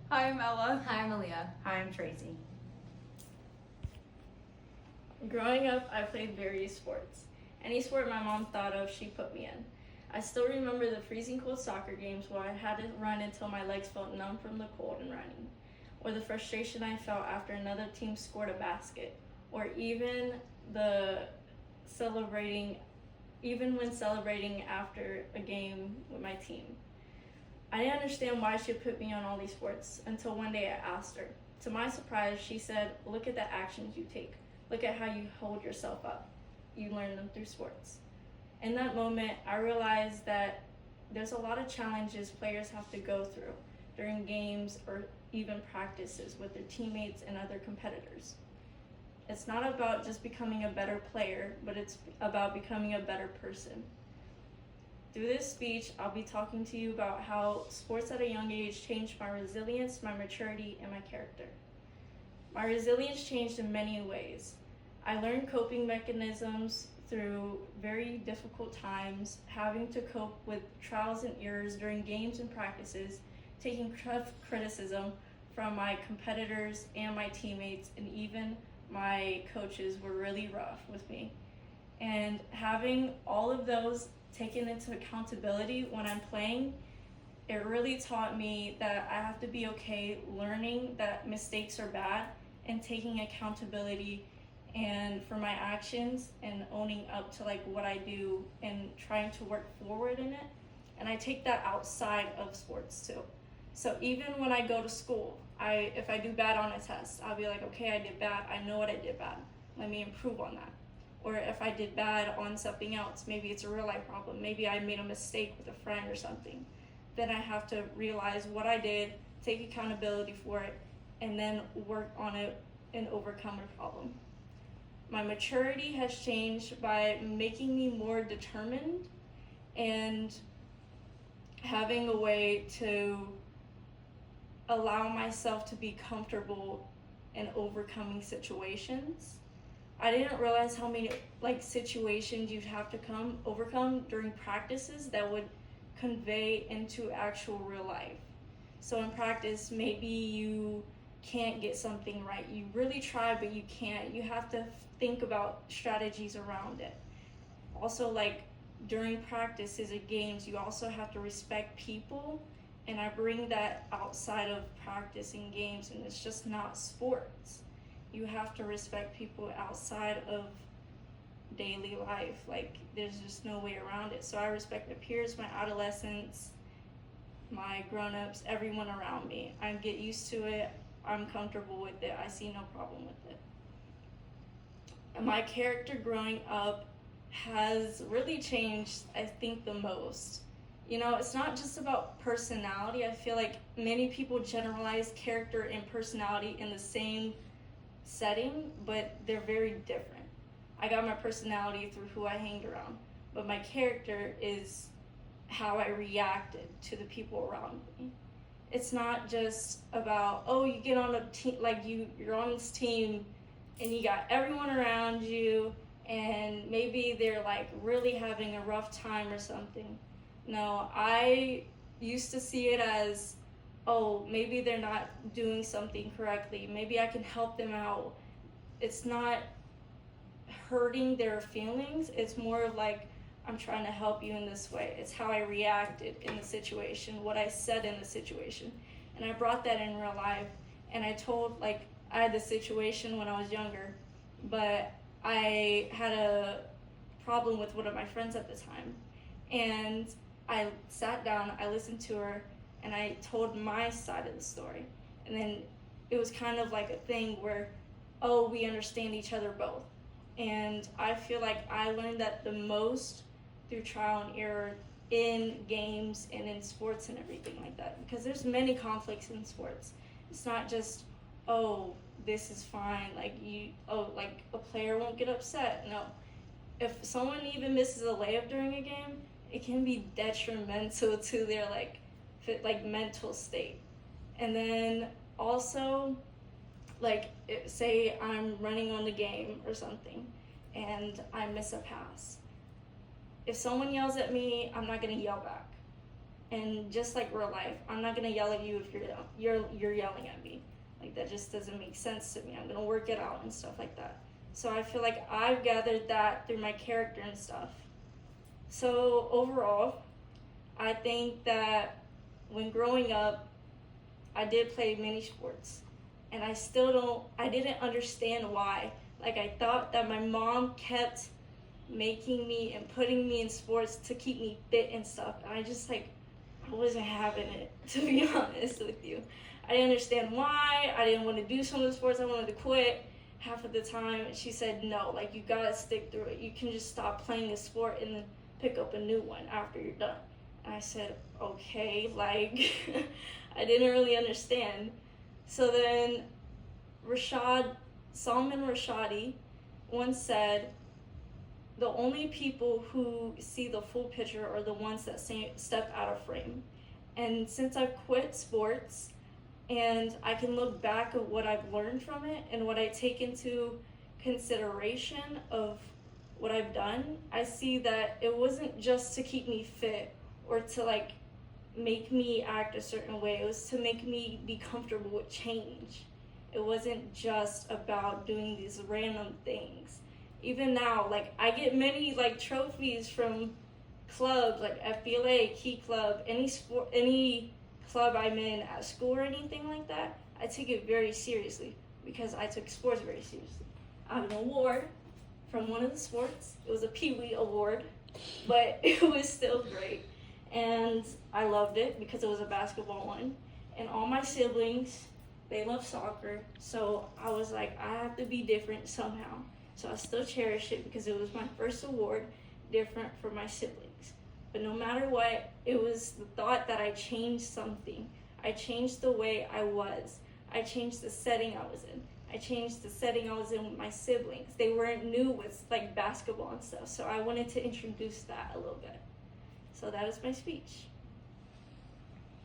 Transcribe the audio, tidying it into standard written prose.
Hi, I'm Ella. Hi, I'm Aaliyah. Hi, I'm Tracy. Growing up, I played various sports. Any sport my mom thought of, she put me in. I still remember the freezing cold soccer games where I had to run until my legs felt numb from the cold and running, or the frustration I felt after another team scored a basket, or even when celebrating after a game with my team. I didn't understand why she put me on all these sports until one day I asked her. To my surprise, she said, "Look at the actions you take. Look at how you hold yourself up. You learn them through sports." In that moment, I realized that there's a lot of challenges players have to go through during games or even practices with their teammates and other competitors. It's not about just becoming a better player, but it's about becoming a better person. Through this speech, I'll be talking to you about how sports at a young age changed my resilience, my maturity, and my character. My resilience changed in many ways. I learned coping mechanisms through very difficult times, having to cope with trials and errors during games and practices, taking tough criticism from my competitors and my teammates, and even my coaches were really rough with me. And having all of those taken into accountability when I'm playing, it really taught me that I have to be okay learning that mistakes are bad and taking accountability and for my actions and owning up to like what I do and trying to work forward in it. And I take that outside of sports too. So even when I go to school, if I do bad on a test, I'll be like, okay, I did bad. I know what I did bad. Let me improve on that. Or if I did bad on something else, maybe it's a real life problem. Maybe I made a mistake with a friend or something. Then I have to realize what I did, take accountability for it, and then work on it and overcome a problem. My maturity has changed by making me more determined and having a way to allow myself to be comfortable in overcoming situations. I didn't realize how many situations you'd have to overcome during practices that would convey into actual real life. So in practice, maybe you can't get something right. You really try, but you can't. You have to think about strategies around it. Also, during practices at games, you also have to respect people, and I bring that outside of practice and games, and it's just not sports. You have to respect people outside of daily life. There's just no way around it. So I respect my peers, my adolescents, my grown-ups, everyone around me. I get used to it. I'm comfortable with it. I see no problem with it. And my character growing up has really changed, I think, the most. It's not just about personality. I feel like many people generalize character and personality in the same setting, but they're very different. I got my personality through who I hanged around, but my character is how I reacted to the people around me. It's not just about, you get on a team, you're on this team and you got everyone around you and maybe they're really having a rough time or something. No, I used to see it as, maybe they're not doing something correctly. Maybe I can help them out. It's not hurting their feelings. It's more like, I'm trying to help you in this way. It's how I reacted in the situation, what I said in the situation. And I brought that in real life. And I told, I had this situation when I was younger, but I had a problem with one of my friends at the time. And I sat down, I listened to her, and I told my side of the story. And then it was kind of like a thing where, we understand each other both. And I feel like I learned that the most through trial and error in games and in sports and everything like that. Because there's many conflicts in sports. It's not just, this is fine. A player won't get upset. No. If someone even misses a layup during a game, it can be detrimental to their mental state. And then also, say I'm running on the game or something and I miss a pass. If someone yells at me, I'm not gonna yell back. And just like real life, I'm not gonna yell at you if you're yelling at me. Like, that just doesn't make sense to me. I'm gonna work it out and stuff like that. So I feel like I've gathered that through my character and stuff. So overall, I think that when growing up, I did play many sports, and I didn't understand why. Like, I thought that my mom kept making me and putting me in sports to keep me fit and stuff, and I wasn't having it, to be honest with you. I didn't understand why. I didn't want to do some of the sports. I wanted to quit half of the time. And she said, no, like, you gotta stick through it. You can just stop playing a sport and then pick up a new one after you're done. And I said, okay, like, I didn't really understand. So then Salman Rushdie once said, the only people who see the full picture are the ones that step out of frame. And since I've quit sports, and I can look back at what I've learned from it and what I take into consideration of what I've done, I see that it wasn't just to keep me fit or to like make me act a certain way. It was to make me be comfortable with change. It wasn't just about doing these random things. Even now, like, I get many like trophies from clubs like FBLA, Key Club, any club I'm in at school or anything like that. I take it very seriously because I took sports very seriously. I have an award from one of the sports. It was a Pee Wee award, but it was still great. And I loved it because it was a basketball one. And all my siblings, they love soccer. So I was like, I have to be different somehow. So I still cherish it because it was my first award, different from my siblings. But no matter what, it was the thought that I changed something. I changed the way I was. I changed the setting I was in. I changed the setting I was in with my siblings. They weren't new with like basketball and stuff. So I wanted to introduce that a little bit. So that is my speech.